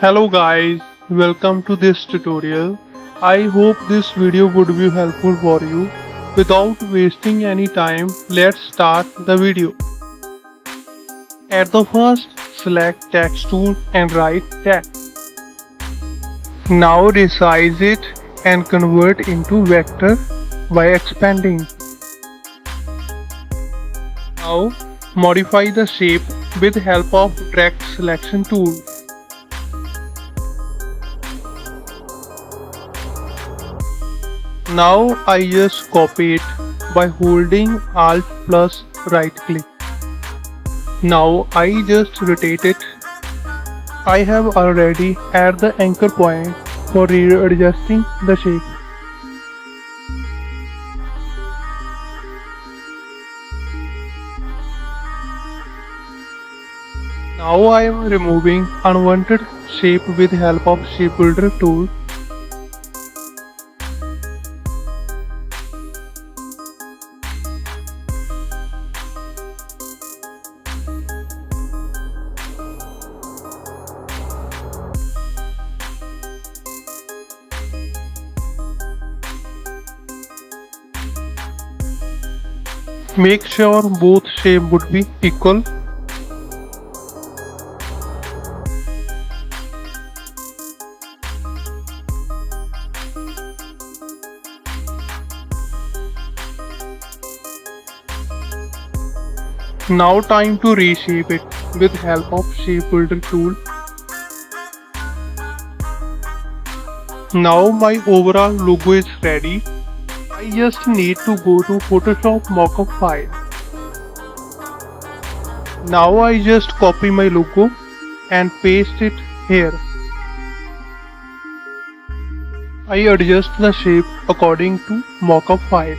Hello guys, welcome to this tutorial. I hope this video would be helpful for you. Without wasting any time, let's start the video. At the first, select text tool and write text. Now resize it and convert into vector by expanding. Now modify the shape with help of direct selection tool. Now I just copy it by holding Alt plus right click. Now I just rotate it. I have already added the anchor point for readjusting the shape. Now I am removing unwanted shape with help of shape builder tool. Make sure both shape would be equal. Now time to reshape it with help of shape builder tool. Now my overall logo is ready. I just need to go to Photoshop mockup file. Now I just copy my logo and paste it here. I adjust the shape according to mockup file.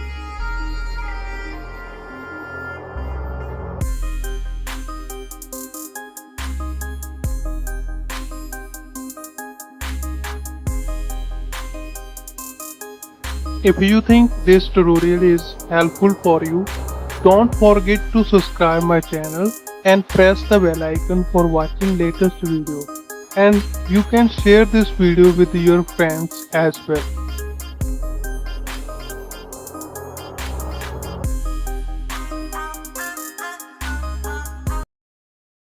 If you think this tutorial is helpful for you, don't forget to subscribe my channel and press the bell icon for watching latest video. And you can share this video with your friends as well.